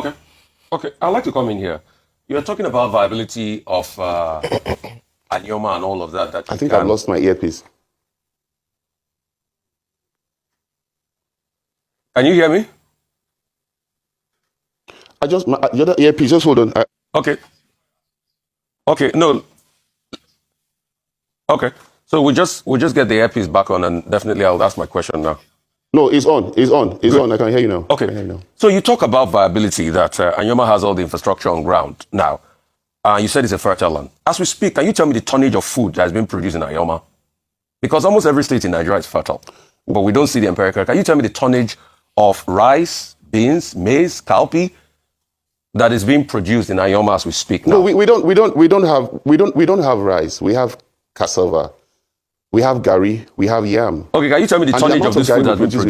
Okay. Okay. I'd like to come in here. You're talking about viability of ANIOMA and all of that. I think I've lost my earpiece. Can you hear me? The other earpiece, just hold on. Okay. Okay, no. Okay. So we'll just get the earpiece back on, and definitely I'll ask my question now. No, it's on. It's on. It's on. I can hear you now. Okay. You now. So you talk about viability, that ANIOMA has all the infrastructure on ground now. You said it's a fertile land. As we speak, can you tell me the tonnage of food that has been produced in ANIOMA? Because almost every state in Nigeria is fertile, but we don't see the empirical. Can you tell me the tonnage of rice, beans, maize, cowpea that is being produced in ANIOMA as we speak now? No, we don't have rice. We have cassava. We have gari, we have yam. Okay, can you tell me the tonnage of this food that's been produced?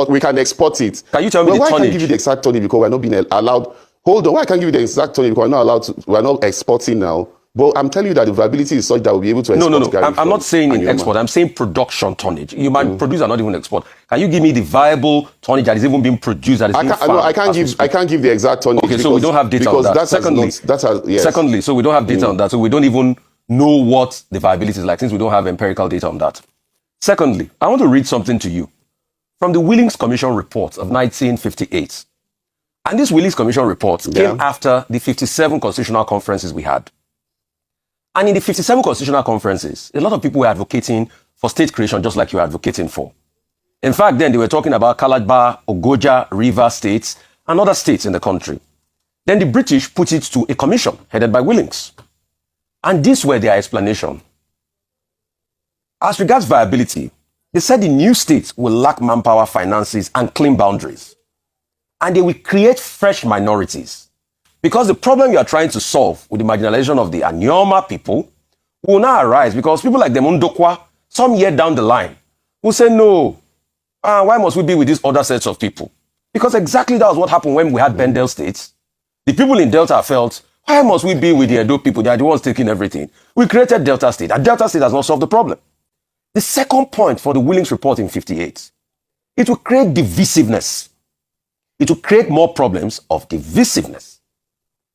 We can export it. Can you tell me the tonnage? Why I can't give you the exact tonnage because we're not being allowed. Hold on, why I can't give you the exact tonnage because we're not allowed to, we're not exporting now. But I'm telling you that the viability is such that we'll be able to export. No. I'm not saying in export. I'm saying production tonnage. You might produce and not even export. Can you give me the viable tonnage that is even being produced that is being farmed? No, I can't give the exact tonnage. Okay, so we don't have data on that. Secondly, so we don't have data on that. So we don't even know what the viability is like since we don't have empirical data on that. Secondly, I want to read something to you from the Willings Commission report of 1958. And this Willings Commission report came after the 57 constitutional conferences we had. And in the 57 constitutional conferences, a lot of people were advocating for state creation just like you are advocating for. In fact, then they were talking about Calabar, Ogoja, River states, and other states in the country. Then the British put it to a commission headed by Willings. And these were their explanation. As regards viability, they said the new states will lack manpower, finances, and clean boundaries. And they will create fresh minorities. Because the problem you are trying to solve with the marginalization of the ANIOMA people will now arise because people like the Mundokwa, some year down the line, will say, no, why must we be with these other sets of people? Because exactly that was what happened when we had Bendel states. The people in Delta felt, why must we be with the Edo people? They are the ones taking everything. We created Delta State, and Delta State has not solved the problem. The second point for the Willings report in 58, it will create divisiveness. It will create more problems of divisiveness.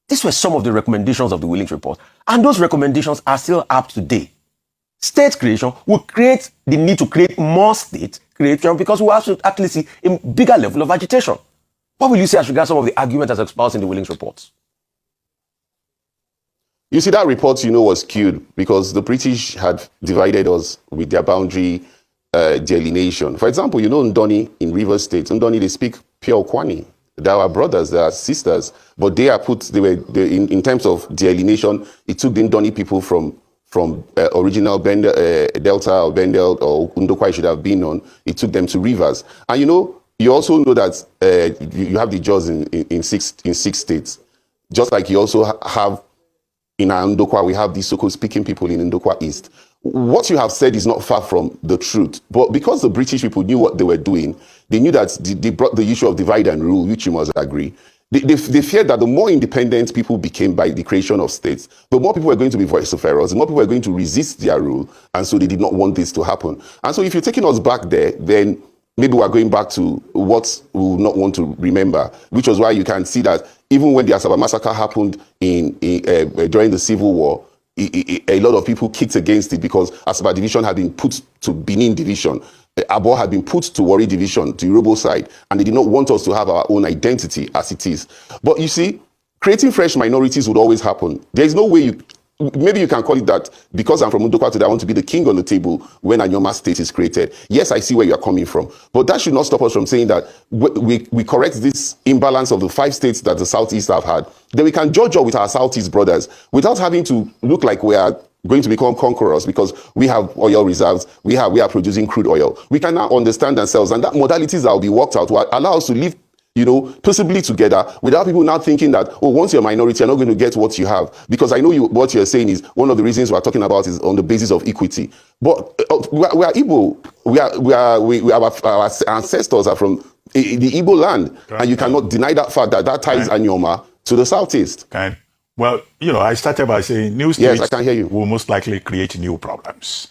These were some of the recommendations of the Willings report, and those recommendations are still up to date. State creation will create the need to create more state creation because we have to actually see a bigger level of agitation. What will you say as regards some of the arguments as espoused in the Willings report? You see, that report, was skewed because the British had divided us with their boundary delineation. For example, Ndoni in Rivers State, Ndoni, they speak pure Kwani. They are brothers, they are sisters, but in terms of delineation, it took the Ndoni people from original Delta or Bendel or Undokwa should have been on, it took them to Rivers. And you also know that you have the Jaws in six states, just like you also have in Ndokwa, we have these so-called speaking people in Ndokwa East. What you have said is not far from the truth. But because the British people knew what they were doing, they knew that they brought the issue of divide and rule, which you must agree. They feared that the more independent people became by the creation of states, the more people were going to be vociferous, the more people were going to resist their rule. And so they did not want this to happen. And so if you're taking us back there, then maybe we're going back to what we will not want to remember, which was why you can see that even when the Asaba massacre happened during the Civil War, a lot of people kicked against it because Asaba division had been put to Benin division. Abo had been put to Warri division, to Yoruba side, and they did not want us to have our own identity as it is. But you see, creating fresh minorities would always happen. There is no way maybe you can call it that because I'm from Ndokwa today, I want to be the king on the table when ANIOMA state is created. Yes, I see where you're coming from. But that should not stop us from saying that we correct this imbalance of the 5 states that the Southeast have had. Then we can judge up with our Southeast brothers without having to look like we are going to become conquerors because we have oil reserves, we are producing crude oil. We can now understand ourselves, and that modalities that will be worked out will allow us to live peaceably together without people now thinking that, once you're a minority, you're not going to get what you have. Because I know what you're saying is one of the reasons we're talking about is on the basis of equity. But we are Igbo. Our ancestors are from the Igbo land. Okay. And you cannot deny that fact that ties ANIOMA to the Southeast. Okay. Well, I started by saying new states I can hear you. Will most likely create new problems.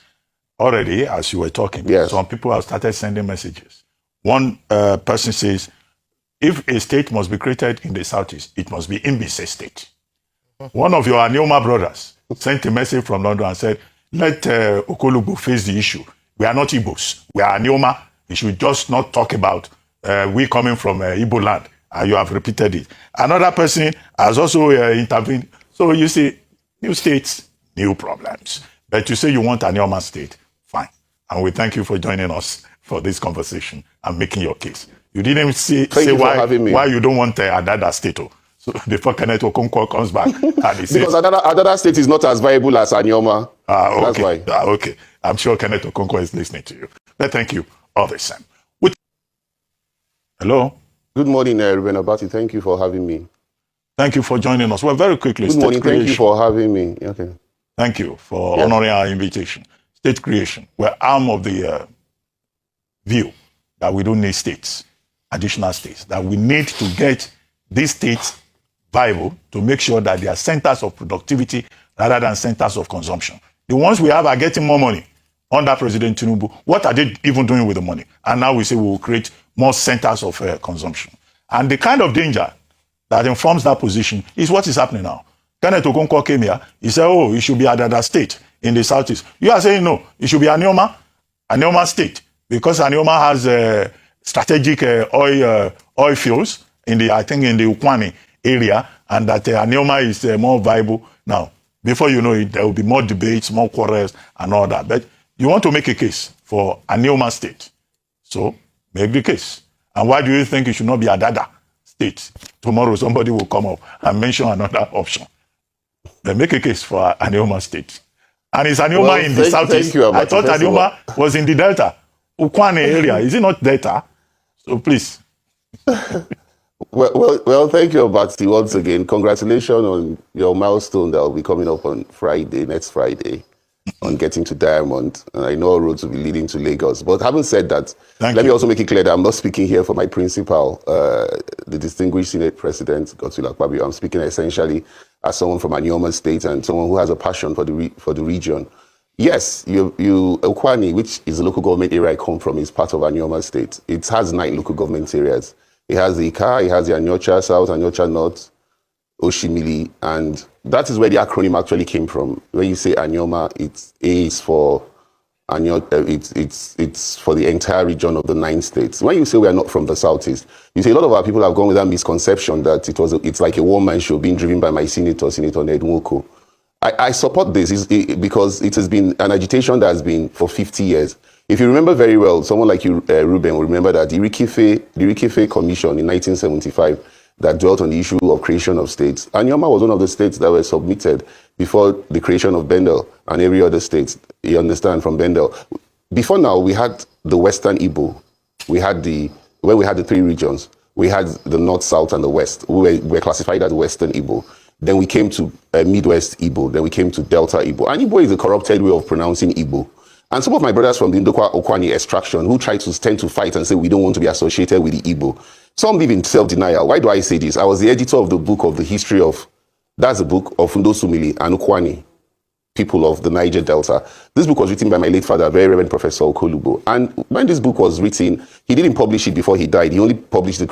Already, as you were talking, some people have started sending messages. One person says, if a state must be created in the southeast, it must be Imbise State. One of your ANIOMA brothers sent a message from London and said, let Okolugbo face the issue. We are not Igbos. We are ANIOMA. You should just not talk about we coming from Igbo land. And you have repeated it. Another person has also intervened. So you see, new states, new problems. But you say you want ANIOMA state. Fine. And we thank you for joining us for this conversation and making your case. You didn't say why you don't want Adada state. So before Kenneth Okonkwo comes back. And he says, because Adada state is not as viable as ANIOMA. Okay. That's why. Okay. I'm sure Kenneth Okonkwo is listening to you. But thank you all the same. Hello? Good morning, Ruben Abati. Thank you for having me. Thank you for joining us. Well, very quickly, good morning. Thank you for having me. Okay. Thank you for honoring our invitation. State creation. We're arm of the view that we don't need states, additional states, that we need to get these states viable to make sure that they are centers of productivity rather than centers of consumption. The ones we have are getting more money under President Tinubu. What are they even doing with the money? And now we say we will create more centers of consumption. And the kind of danger that informs that position is what is happening now. Kenneth Okonkwo came here. He said, oh, it should be Adada state in the southeast. You are saying no, it should be ANIOMA state, because ANIOMA has strategic oil fields in the, I think, in the Ukwani area, and that ANIOMA is more viable. Now, before you know it, there will be more debates, more quarrels, and all that. But you want to make a case for ANIOMA state. So, make the case. And why do you think it should not be Adada state? Tomorrow somebody will come up and mention another option. Then make a case for ANIOMA state. And it's ANIOMA in the southeast. I thought ANIOMA was in the Delta, Ukwane area. Is it not Delta? So please. Well, thank you, Abati, once again. Congratulations on your milestone that will be coming up on Friday, next Friday, on getting to Diamond. And I know roads will be leading to Lagos. But having said that, let me also make it clear that I'm not speaking here for my principal, the distinguished Senate President, Godswill Akpabio. I'm speaking essentially as someone from ANIOMA State and someone who has a passion for the region. Yes, Ukwani, which is the local government area I come from, is part of ANIOMA State. It has 9 local government areas. It has the Ika, it has the Anyocha South, Anyocha North, Oshimili, and that is where the acronym actually came from. When you say ANIOMA, it's A is for it's for the entire region of the 9 states. When you say we are not from the southeast, you see a lot of our people have gone with that misconception that it's like a one-man show being driven by my Senator Ned Nwoko. I support this because it has been an agitation that has been for 50 years. If you remember very well, someone like you, Ruben, will remember that the Rikife Commission in 1975 that dwelt on the issue of creation of states. ANIOMA was one of the states that were submitted before the creation of Bendel and every other state, you understand, from Bendel. Before now, we had the Western Igbo. Where we had the 3 regions. We had the North, South, and the West. We were classified as Western Igbo. Then we came to Midwest Igbo. Then we came to Delta Igbo. And Igbo is a corrupted way of pronouncing Igbo. And some of my brothers from the Ndokwa Okwani extraction who tend to fight and say we don't want to be associated with the Igbo. Some live in self-denial. Why do I say this? I was the editor of the book of the history of, that's the book of Ndosumili and Ukwani, people of the Niger Delta. This book was written by my late father, very Reverend Professor Okolugbo. And when this book was written, he didn't publish it before he died. He only published the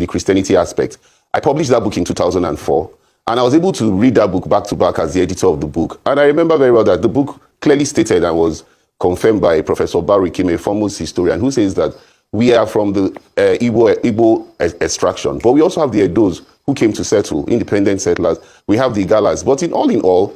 Christianity aspect. I published that book in 2004. And I was able to read that book back to back as the editor of the book. And I remember very well that the book clearly stated and was confirmed by Professor Barry Kim, a foremost historian, who says that we are from the Igbo extraction, but we also have the Edos who came to settle, independent settlers. We have the Igalas. But in all,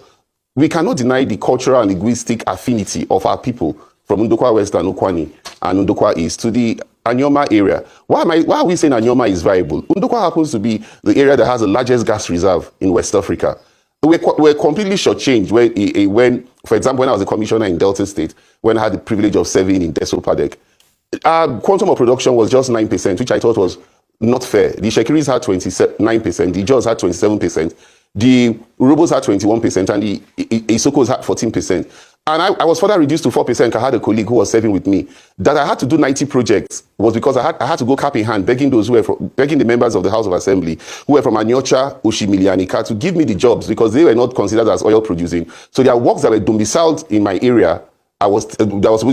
we cannot deny the cultural and linguistic affinity of our people from Ndokwa West and Ukwani and Ndokwa East to the ANIOMA area. Why are we saying ANIOMA is viable? Ndokwa happens to be the area that has the largest gas reserve in West Africa. We're completely shortchanged when, for example, when I was a commissioner in Delta State, when I had the privilege of serving in Deso Padek, our quantum of production was just 9%, which I thought was not fair. The Shekiris had 29%, the Jaws had 27%, the Urubos had 21%, and the Isokos had 14%. And I was further reduced to 4%. I had a colleague who was serving with me. That I had to do 90 projects was because I had to go cap in hand, begging the members of the House of Assembly who were from Anyocha, Oshimili, and Ika to give me the jobs because they were not considered as oil producing. So there are works that were domiciled in my area. That was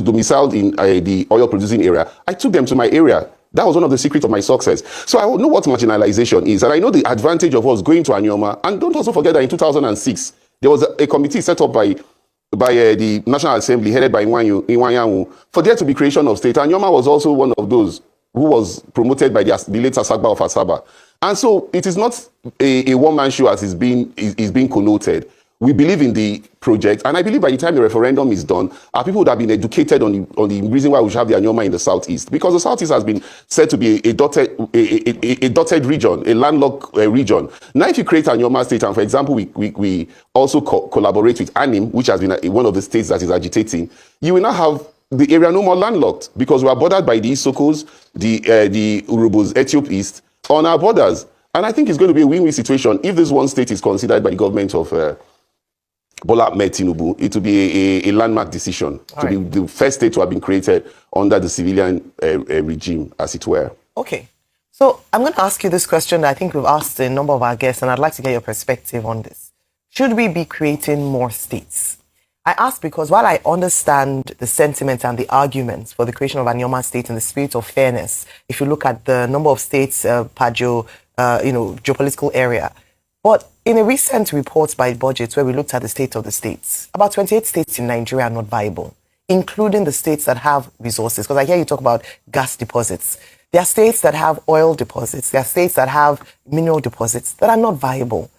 domiciled in the oil producing area. I took them to my area. That was one of the secrets of my success. So I know what marginalization is, and I know the advantage of us going to ANIOMA. And don't also forget that in 2006, there was a committee set up by the National Assembly, headed by Iwanyanwu, for there to be creation of state. ANIOMA was also one of those who was promoted by the late Asagba of Asaba. And so it is not a one-man show as is being connoted. We believe in the project, and I believe by the time the referendum is done, our people would have been educated on the reason why we should have the ANIOMA in the Southeast, because the Southeast has been said to be a dotted region, a landlocked region. Now, if you create ANIOMA state, and for example, we also collaborate with ANIM, which has been one of the states that is agitating, you will now have the area no more landlocked, because we are bordered by the Isokos, the Urubus, Ethiopia East, on our borders. And I think it's going to be a win-win situation if this one state is considered by the government of Bola Ahmed Tinubu. It will be a landmark decision to be the first state to have been created under the civilian regime, as it were. Okay. So I'm going to ask you this question that I think we've asked a number of our guests, and I'd like to get your perspective on this. Should we be creating more states? I ask because while I understand the sentiment and the arguments for the creation of ANIOMA state in the spirit of fairness, if you look at the number of states per geopolitical area, but in a recent report by Budget where we looked at the state of the states, about 28 states in Nigeria are not viable, including the states that have resources. Because I hear you talk about gas deposits. There are states that have oil deposits. There are states that have mineral deposits that are not viable.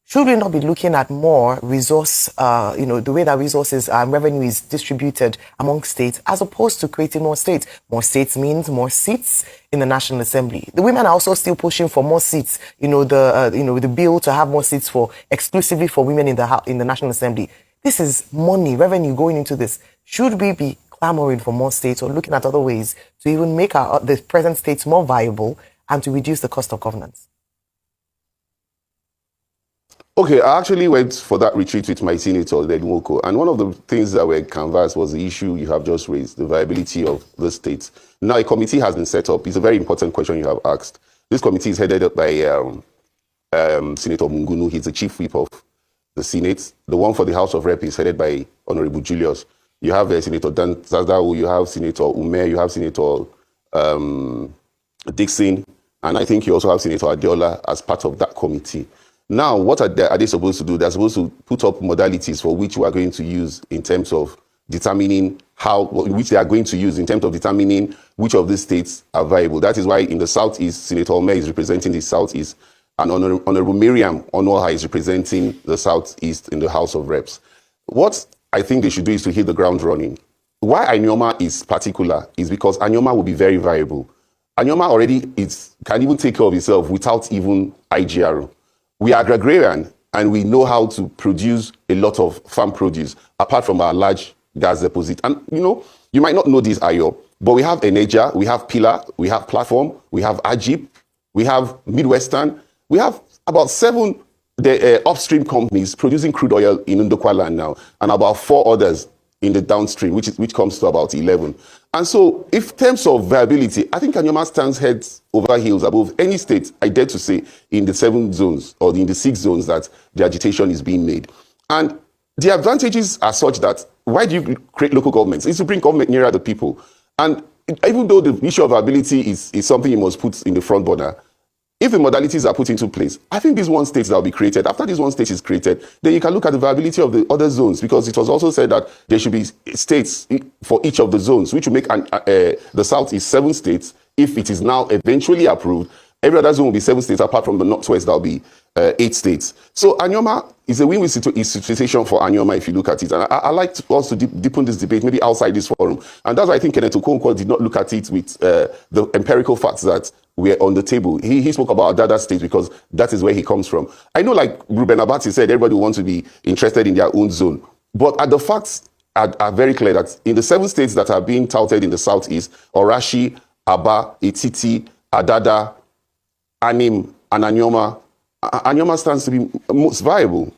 Should we not be looking at more resource, the way that resources and revenue is distributed among states, as opposed to creating more states? More states means more seats in the National Assembly. The women are also still pushing for more seats. The bill to have more seats exclusively for women in the National Assembly. This is money, revenue going into this. Should we be clamoring for more states or looking at other ways to even make the present states more viable and to reduce the cost of governance? Okay, I actually went for that retreat with my senator, Ledmoko, and one of the things that were canvassed was the issue you have just raised, the viability of the states. Now, a committee has been set up. It's a very important question you have asked. This committee is headed up by Senator Mungunu. He's the chief whip of the Senate. The one for the House of Rep is headed by Honorable Julius. You have Senator Dan Zazau, you have Senator Umer, you have Senator Dixon, and I think you also have Senator Adeola as part of that committee. Now, what are they supposed to do? They're supposed to put up modalities for which we are going to use in terms of determining which they are going to use in terms of determining which of these states are viable. That is why in the Southeast, Senator Omer is representing the Southeast, and Honorable Miriam Onoha is representing the Southeast in the House of Reps. What I think they should do is to hit the ground running. Why ANIOMA is particular is because ANIOMA will be very viable. ANIOMA already can even take care of itself without even IGR. We are agrarian, and we know how to produce a lot of farm produce, apart from our large gas deposit. And, you might not know this, Ayo, but we have Eneja, we have Pillar, we have Platform, we have Ajip, we have Midwestern. We have about 7 upstream companies producing crude oil in Ndokwa land now, and about 4 others in the downstream, which comes to about 11. And so, in terms of viability, I think ANIOMA stands heads over heels above any state, I dare to say, in the 7 zones or in the 6 zones that the agitation is being made. And the advantages are such that why do you create local governments? It's to bring government nearer the people. And even though the issue of viability is something you must put in the front burner, if the modalities are put into place, I think these one states that will be created, after this one state is created, then you can look at the viability of the other zones, because it was also said that there should be states for each of the zones, which will make the Southeast 7 states. If it is now eventually approved, every other zone will be 7 states, apart from the Northwest, that will be 8 states. So ANIOMA is a win-win situation for ANIOMA if you look at it. And I like to also deepen this debate, maybe outside this forum. And that's why I think Kenneth Okonkwo did not look at it with the empirical facts that were on the table. He spoke about Dada State because that is where he comes from. I know, like Ruben Abati said, everybody wants to be interested in their own zone. But the facts are very clear that in the 7 states that are being touted in the Southeast, Orashi, Aba, Etiti, Adada, Anim, and ANIOMA stands to be most viable.